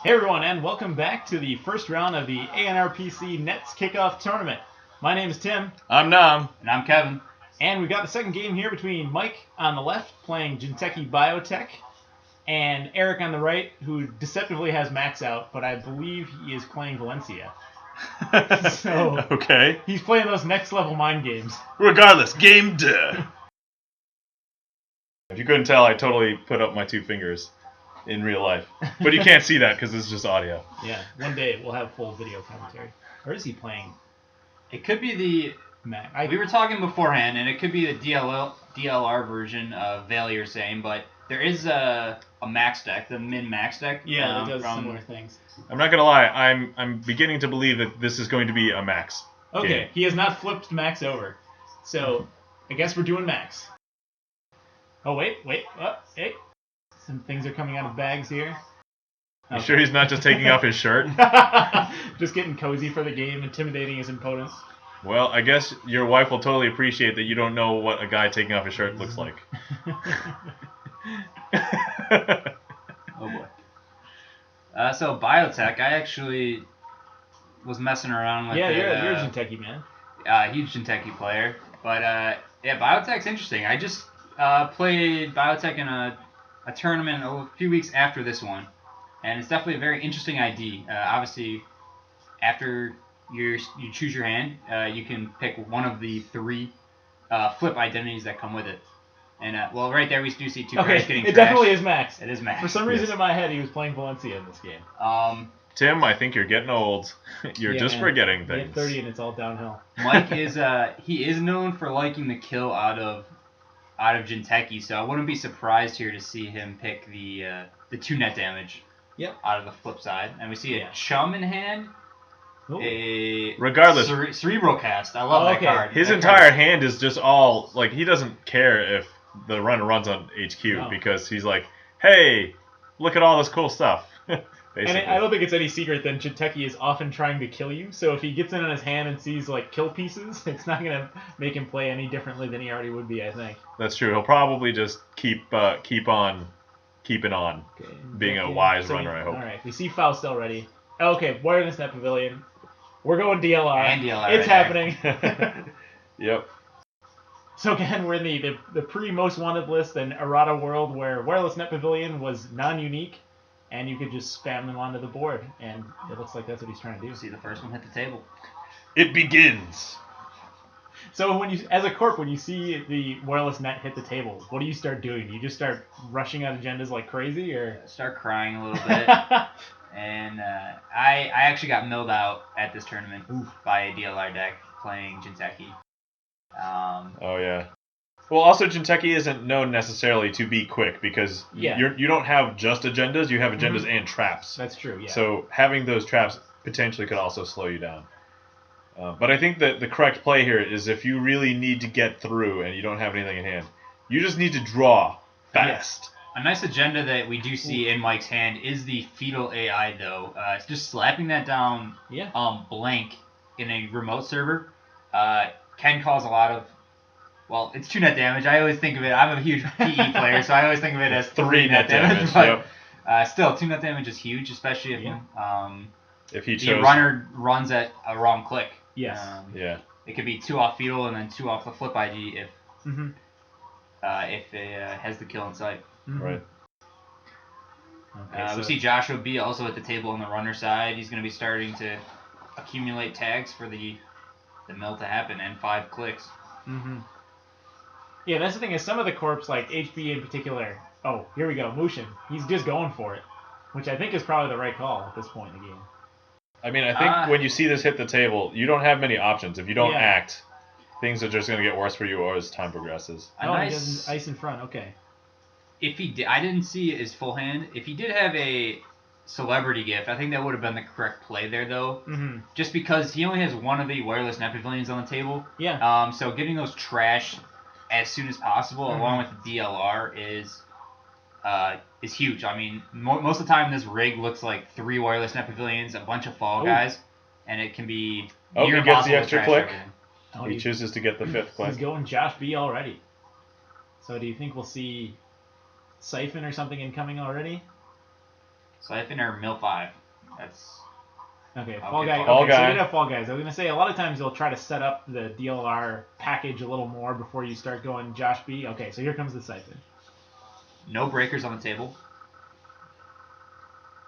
Hey everyone, and welcome back to the first round of the ANRPC NETS Kickoff Tournament. My name is Tim. I'm Nam. And I'm Kevin. And we've got the second game here between Mike on the left, playing Jinteki Biotech, and Eric on the right, who deceptively has Max out, but I believe he is playing Valencia. So Okay. he's playing those next level mind games. Regardless, game day. If you couldn't tell, I totally put up my two fingers in real life. But you can't see that because it's just audio. Yeah, one day we'll have full video commentary. Or is he playing It could be the... Max? We were talking beforehand, and it could be the DLR version of Veil you're saying, but there is a Max deck, the Min-Max deck. Yeah, it does similar things. I'm not gonna lie, I'm beginning to believe that this is going to be a Max. Okay, game. he has not flipped Max over. So, I guess we're doing Max. Oh, wait. Oh, hey. Some things are coming out of bags here. You sure he's not just taking off his shirt? Just getting cozy for the game, intimidating his opponents. Well, I guess your wife will totally appreciate that you don't know what a guy taking off his shirt looks like. Oh boy. So Biotech, I actually was messing around with Yeah, it. you're a Jinteki man. Huge Jinteki player. But yeah, Biotech's interesting. I just played Biotech in a tournament a few weeks after this one. And it's definitely a very interesting ID. Obviously, after you choose your hand, you can pick one of the three flip identities that come with it. And well, right there we do see two cards getting it trashed. definitely is Max. It is Max. For some reason in my head, he was playing Valencia in this game. Tim, I think you're getting old. You're just forgetting You things. hit 30 and it's all downhill. Mike is he is known for liking the kill out of Jinteki, so I wouldn't be surprised here to see him pick the 2 net damage. Yep. Out of the flip side, and we see a Chum in hand. Ooh. Regardless, Cerebral Cast. I love that card. His That entire hand is just all like he doesn't care if the runner runs on HQ because he's like, hey, look at all this cool stuff. And I don't think it's any secret that Jinteki is often trying to kill you, so if he gets in on his hand and sees like kill pieces, it's not going to make him play any differently than he already would be, I think. That's true. He'll probably just keep on keeping on, being a wise runner, I hope. Alright, we see Faust already. Okay, Wireless Net Pavilion. We're going DLR. And DLR it's right happening. Yep. So again, we're in the pre-most wanted list in Errata world where Wireless Net Pavilion was non-unique, and you could just spam them onto the board, and it looks like that's what he's trying to do. See the first one hit the table. It begins. So when you, as a corp, when you see the wireless net hit the table, what do you start doing? Do you just start rushing out agendas like crazy, or start crying a little bit? And I actually got milled out at this tournament by a DLR deck playing Jinteki. Oh yeah. Well, also Jinteki isn't known necessarily to be quick because you don't have just agendas; you have agendas and traps. That's true. Yeah. So having those traps potentially could also slow you down. But I think that the correct play here is if you really need to get through and you don't have anything in hand, you just need to draw fast. A nice agenda that we do see in Mike's hand is the Fetal AI, though. It's just slapping that down blank in a remote server can cause a lot of... Well, it's 2 net damage. I always think of it... I'm a huge PE player, so I always think of it as 3 net damage. But still, 2 net damage is huge, especially if the runner runs at a wrong click. Yes. It could be 2 off Fetal and then 2 off the flip ID if it has the kill in sight. Right. Okay, we see Joshua B also at the table on the runner side. He's going to be starting to accumulate tags for the mill to happen and 5 clicks. Yeah, that's the thing is some of the corps, like HB in particular. Oh, here we go, Mushin. He's just going for it, which I think is probably the right call at this point in the game. I mean, I think when you see this hit the table, you don't have many options. If you don't act, things are just going to get worse for you as time progresses. He does ice in front. Okay. If he did, I didn't see his full hand. If he did have a celebrity gift, I think that would have been the correct play there, though. Just because he only has one of the wireless net pavilions on the table. Yeah. So getting those trashed as soon as possible, along with the DLR, is huge. I mean, most of the time this rig looks like 3 wireless net pavilions, a bunch of fall guys, and it can be near he gets the impossible extra to click. everything. He chooses to get the 5th click. He's going Josh B already. So do you think we'll see Siphon or something incoming already? Siphon or mill 5. That's Okay, Okay, Fall Guy. Fall Okay, so Guy. we did have Fall Guys. I was gonna say a lot of times they'll try to set up the DLR package a little more before you start going Josh B. Okay, so here comes the Siphon. no breakers on the table.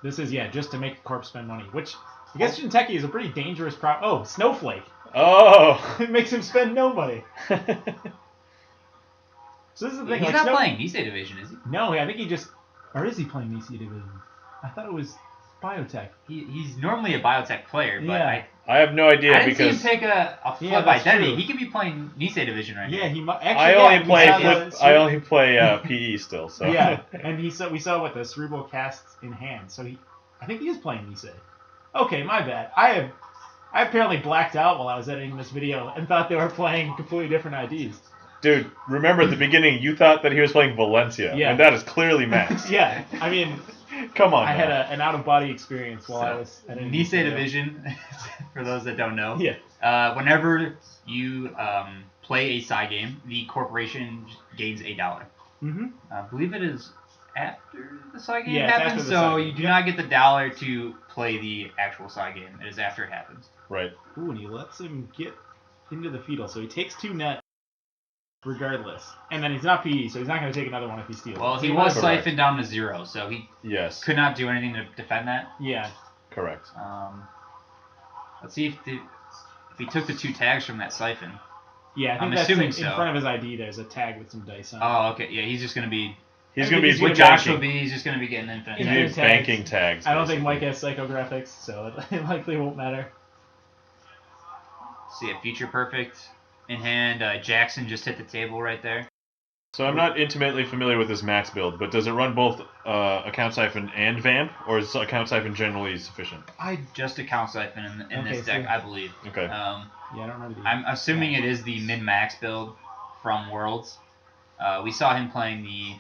This is just to make the corp spend money, which I guess Jinteki is a pretty dangerous prop. Oh, Snowflake. Oh. It makes him spend no money. So this is the thing. He's like not Snow- playing Nisei Division, is he? No, I think he just, or is he playing Nisei Division? I thought it was Biotech. He's normally a biotech player, but Yeah. I have no idea I didn't see him because take a flip that's identity. true. He could be playing Nisei Division right Yeah, now. he actually. I only we play saw flip. the I only play PE still. So Yeah, and we saw what the cerebral casts in hand. So I think he is playing Nisei. Okay, my bad. I apparently blacked out while I was editing this video and thought they were playing completely different IDs. Dude, remember at the beginning you thought that he was playing Valencia, Yeah. and that is clearly Max. Yeah, I mean, Come on. I had now. an out of body experience while I was editing this Nisei video. Division, for those that don't know. Yeah. Whenever you play a side game, the corporation gains $1. Mm-hmm. I believe it is after the side game Yeah, it's after happens, the so side you game. do not get the $1 to play the actual side game. It is after it happens. Right. Ooh, and he lets him get into the fetal, so he takes 2 net regardless. And then he's not PE, so he's not going to take another one if he steals. Well, it. he So was Correct. siphoned down to 0, so he Yes. could not do anything to defend that. Yeah. Correct. Let's see if he took the 2 tags from that siphon. Yeah, I think I'm that's assuming in so. front of his ID. There's a tag with some dice on it. Oh, okay. Yeah, he's just going to be... He's I going to think be With Josh will banking. be, he's just going to be getting infinite He's Yeah. tags. gonna be banking tags. I don't think basically. Mike has psychographics, so it likely won't matter. See a future perfect in hand. Jackson just hit the table right there. So I'm not intimately familiar with this Max build, but does it run both Account Siphon and Vamp, or is Account Siphon generally sufficient? Just a count siphon in Okay, this deck, so- I believe. Okay. Yeah, I don't remember the... I'm assuming it is the min-max build from Worlds. We saw him playing the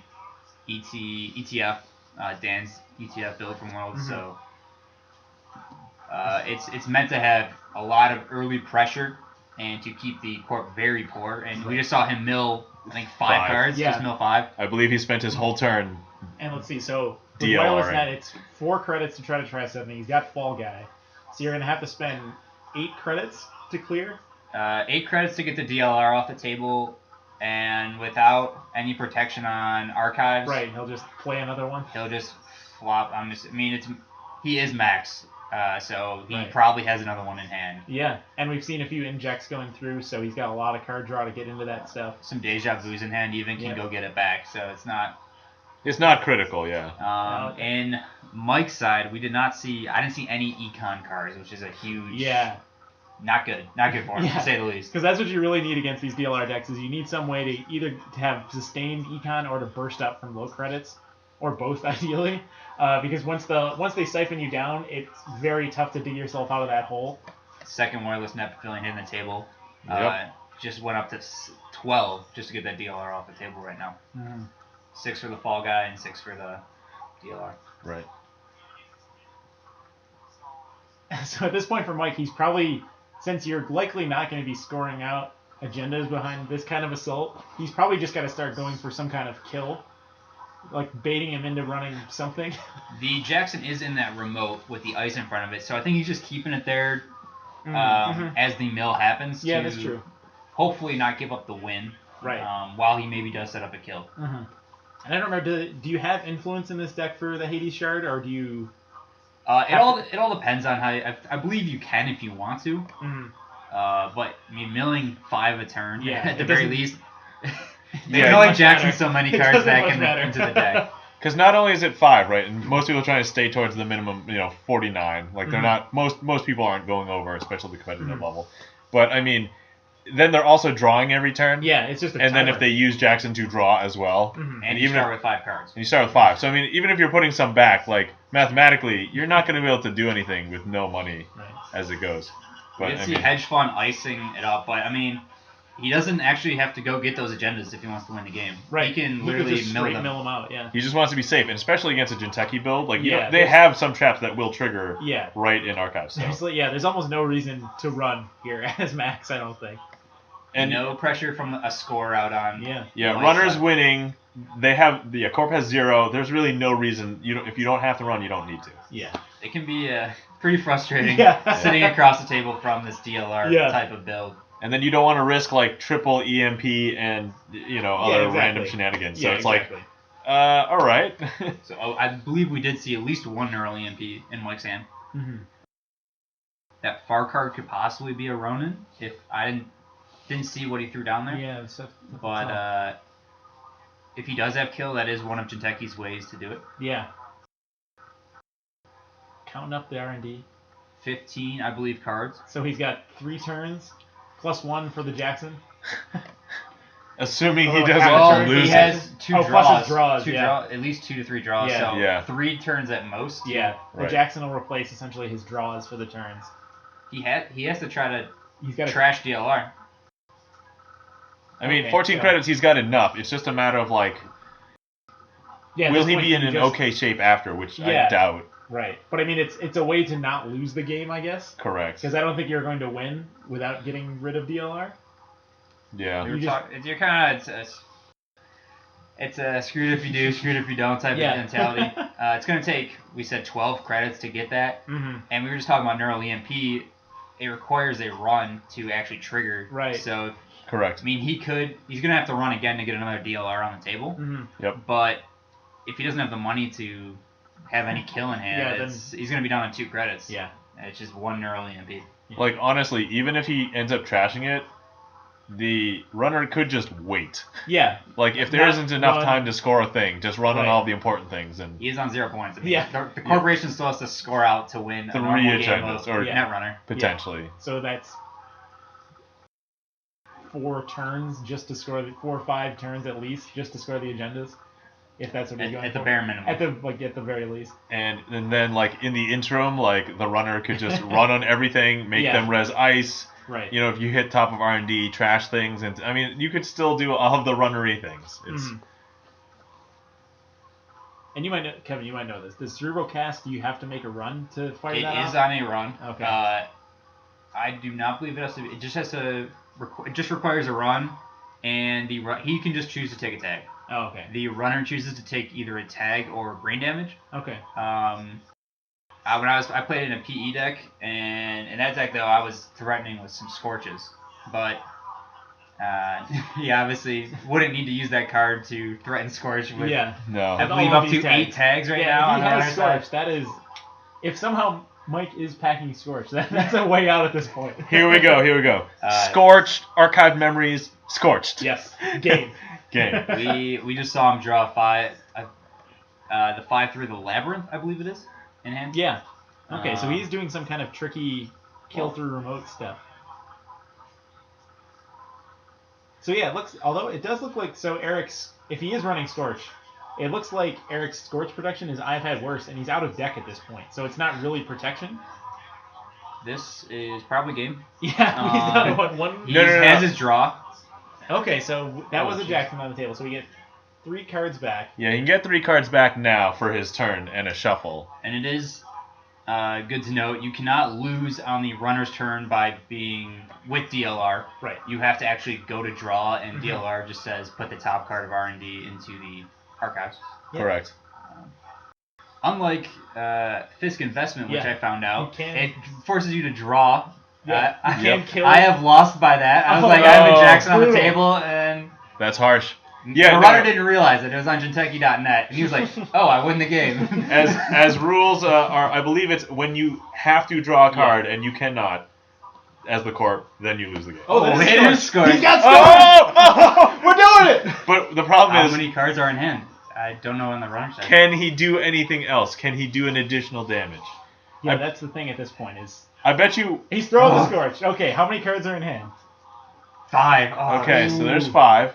ETF, Dan's ETF build from Worlds, so it's meant to have a lot of early pressure and to keep the corp very poor. And we just saw him mill, I think, 5 cards, Yeah. just mill 5. I believe he spent his whole turn. And let's see, so with DLR. Wireless Net, it's 4 credits to try something. He's got Fall Guy. So you're going to have to spend 8 credits to clear. 8 credits to get the DLR off the table, and without any protection on archives, Right, he'll just play another one. he'll just flop. He is Max, so he Right. probably has another one in hand. Yeah, and we've seen a few injects going through, so he's got a lot of card draw to get into that stuff. Some deja vu's in hand, even can Yeah. go get it back. So it's not. It's not critical, yeah. Okay. In Mike's side, I didn't see any econ cards, which is a huge. Yeah, Not good for him, Yeah. to say the least. because that's what you really need against these DLR decks is you need some way to either have sustained econ or to burst up from low credits, or both ideally. Because once they siphon you down, it's very tough to dig yourself out of that hole. Second wireless net filling in the table. Yep. Just went up to 12 just to get that DLR off the table right now. 6 for the Fall Guy and 6 for the DLR. Right. So at this point for Mike, he's probably, since you're likely not going to be scoring out agendas behind this kind of assault, he's probably just got to start going for some kind of kill, like baiting him into running something. The Jackson is in that remote with the ice in front of it, so I think he's just keeping it there as the mill happens. Yeah, to that's true. Hopefully not give up the win. Right. While he maybe does set up a kill. And I don't remember, do you have influence in this deck for the Hades Shard, or do you... It all depends on how. I believe you can if you want to. But I mean, milling 5 a turn at the very least. Yeah, Milling Jackson so many It cards doesn't back much matter. into the deck. Because not only is it 5, right, and most people are trying to stay towards the minimum, 49. Like they're not. Most people aren't going over, especially the competitive level. But I mean, then they're also drawing every turn. Yeah, it's just a And then timer. if they use Jackson to draw as well, And you even start if, with 5 cards. and you start with 5. So I mean, even if you're putting some back, like mathematically, you're not going to be able to do anything with no money Right. as it goes. You But can I see mean, Hedge Fund icing it up, but I mean, he doesn't actually have to go get those agendas if he wants to win the game. Right. He can could literally just mill straight them. mill him out, yeah. he just wants to be safe, and especially against a Jinteki build. Like Yeah, they have some traps that will trigger Yeah. right in archives. So. There's almost no reason to run here as Max, I don't think. And no pressure from a score out on. Yeah. yeah, Mike's runners side. winning Corp has 0. There's really no reason if you don't have to run, you don't need to. Yeah. It can be pretty frustrating Yeah. sitting across the table from this DLR type of build. And then you don't want to risk like triple EMP and other random shenanigans. So it's like, all right. So I believe we did see at least one neural EMP in Mike's hand. Mm-hmm. That far card could possibly be a Ronin if I didn't see what he threw down there. Yeah, but if he does have kill, that is one of Jinteki's ways to do it. Yeah. Counting up the R&D. 15, I believe, cards. So he's got 3 turns, +1 for the Jackson. Assuming he doesn't lose he has 2 plus draws. his draws, At least 2 to 3 draws. Yeah. So 3 turns at most. Yeah, the Right. Jackson will replace essentially his draws for the turns. He has to try to He's got trash DLR. I mean, 14 credits, he's got enough. It's just a matter of like, will he be in an okay shape after, which I doubt. Right, but I mean, it's a way to not lose the game, I guess. Correct. Because I don't think you're going to win without getting rid of DLR. Yeah. You're kind of it's a screwed if you do, screwed if you don't type of mentality. It's going to take, we said, 12 credits to get that, and we were just talking about neural EMP. It requires a run to actually trigger. Right. So. Correct. I mean, he's going to have to run again to get another DLR on the table. Mm-hmm. Yep. But if he doesn't have the money to have any kill in hand, he's going to be down to 2 credits. Yeah. And it's just 1 neural EMP. Yeah. Like, honestly, even if he ends up trashing it, the runner could just wait. Yeah. Like, if there isn't enough time to score a thing, just run on all the important things. And he is on 0 points. I mean, the corporation still has to score out to win 3 a normal game agendas, or Netrunner. Potentially. Yeah. So that's 4 turns just to score 4 or 5 turns at least just to score the agendas, if that's what you're going at for. the bare minimum. At the very least. And then like in the interim, like the runner could just run on everything, make them res ice. Right. If you hit top of R&D, trash things, and I mean you could still do all of the runnery things. It's And you might know, Kevin, you might know this. Does Cerebral Cast, do you have to make a run to fire that It is off? on a run. Okay. I do not believe it has to. It just has to. It just requires a run, and he can just choose to take a tag. Oh, okay. The runner chooses to take either a tag or brain damage. Okay. When I played in a PE deck, and in that deck though I was threatening with some scorches, but he obviously wouldn't need to use that card to threaten scorch with. No. I believe up to 8 tags right now. He has scorch. That is, if somehow Mike is packing Scorch, that's a way out at this point. Here we go. Scorched, archived memories, scorched. Yes. Game. We just saw him draw 5. The 5 through the labyrinth, I believe it is, in hand. Yeah. Okay, so he's doing some kind of tricky kill through remote stuff. So yeah, although it does look like, so Eric's, if he is running Scorch, it looks like Eric's Scorch protection is I've had worse, and he's out of deck at this point, so it's not really protection. This is probably game. Yeah, he's down one. He has his draw. Okay, so that was a Jackson on the table, so we get 3 cards back. Yeah, he can get 3 cards back now for his turn and a shuffle. And it is good to note, you cannot lose on the runner's turn by being with DLR. Right. You have to actually go to draw, and DLR just says put the top card of R&D into the archives. Yep. Correct. Unlike Fisk Investment, which I found out, it forces you to draw. Yeah. I have lost by that. I was I have a Jackson on the table, and that's harsh. Yeah, the runner didn't realize it. It was on Jinteki.net, and he was like, "Oh, I win the game." as rules are, I believe it's when you have to draw a card and you cannot, as the corp, then you lose the game. Oh, it is Scorch. He's got Scorch! We're doing it! But the problem is, how many cards are in hand? I don't know on the runner side. Can he do anything else? Can he do an additional damage? Yeah, that's the thing at this point is. I bet you he's throwing the Scorch. Okay, how many cards are in hand? 5. Oh, okay, so there's 5.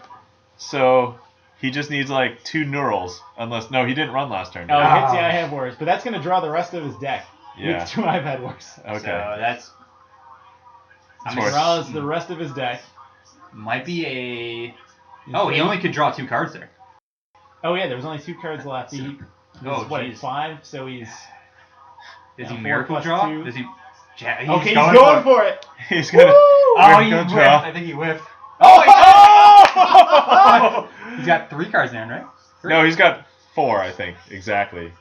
So he just needs like 2 neurals, unless he didn't run last turn. Oh, he hits the I have worse, but that's gonna draw the rest of his deck. Yeah. With 2 I've had worse. Okay. So that's. Draws the rest of his deck. Might be a. Oh, he only could draw 2 cards there. Oh yeah, there was only 2 cards left. He was 5, so he's. Does he miracle draw? 2. Does he? He's going for it. He's gonna. Oh, he whiffed. I think he whiffed. Oh! He's got 3 cards in, right? 3? No, he's got 4, I think, exactly.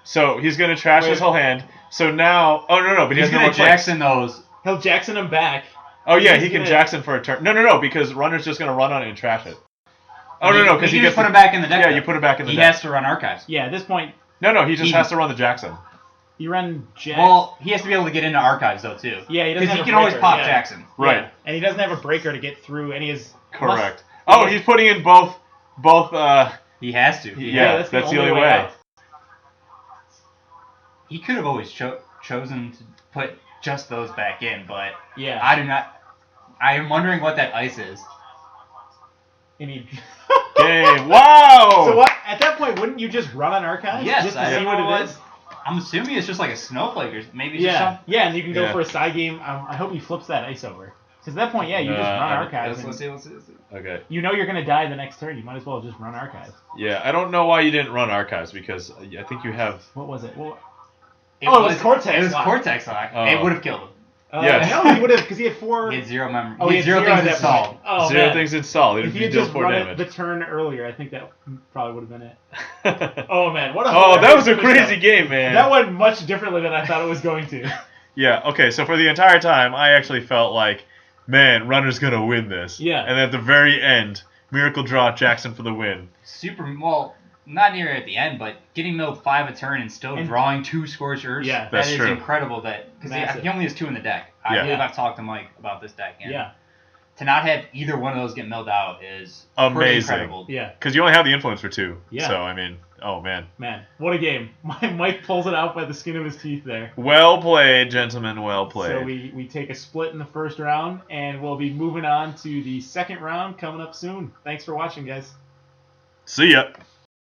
So he's gonna trash his whole hand. So now, oh no, but he has no more gonna Jackson those. He'll Jackson him back. Oh yeah, he can Jackson for a turn. No, because runner's just gonna run on it and trash it. Oh no, because he gets put him back in the deck. Yeah, you put it back in the deck. He has to run archives. Yeah, at this point. No, he just has to run the Jackson. You run Jackson. Well, he has to be able to get into archives though too. Yeah, he doesn't. Because he can always pop Jackson. Right. Yeah. And he doesn't have a breaker to get through any of his. Correct. Oh, he's putting in both. He has to. Yeah, that's the only way. Out. He could have always chosen to put just those back in, but yeah, I do not. I am wondering what that ice is. Game. Wow. So what? At that point, wouldn't you just run on archives? Yes, just to see what it is. I'm assuming it's just like a snowflake or maybe. It's Yeah, just yeah, and you can go for a side game. I hope he flips that ice over. Because at that point, yeah, you just run archives. Let's see. Okay. You know you're gonna die the next turn. You might as well just run archives. Yeah, I don't know why you didn't run archives because I think you have. What was it? It was Cortex. It was Cortex Lock. It would have killed him. Yes. No, he would have, because he had 4. He had 0 memory. Oh, he had 0 things installed. Oh, 0 things installed. If he had just run it the turn earlier, I think that probably would have been it. Oh man, what a! Oh, that was a crazy game, man. That went much differently than I thought it was going to. Yeah. Okay. So for the entire time, I actually felt like, man, runner's gonna win this. Yeah. And at the very end, miracle draw Jackson for the win. Not near at the end, but getting mill 5 a turn and still drawing 2 Scorchers. Yeah, that's true. Incredible. Because he only has 2 in the deck. I believe I've talked to Mike about this deck. And to not have either one of those get milled out is pretty incredible. Yeah. Because you only have the influence for 2. Yeah. So I mean, oh man. Man, what a game! Mike pulls it out by the skin of his teeth there. Well played, gentlemen. Well played. So we take a split in the first round, and we'll be moving on to the second round coming up soon. Thanks for watching, guys. See ya.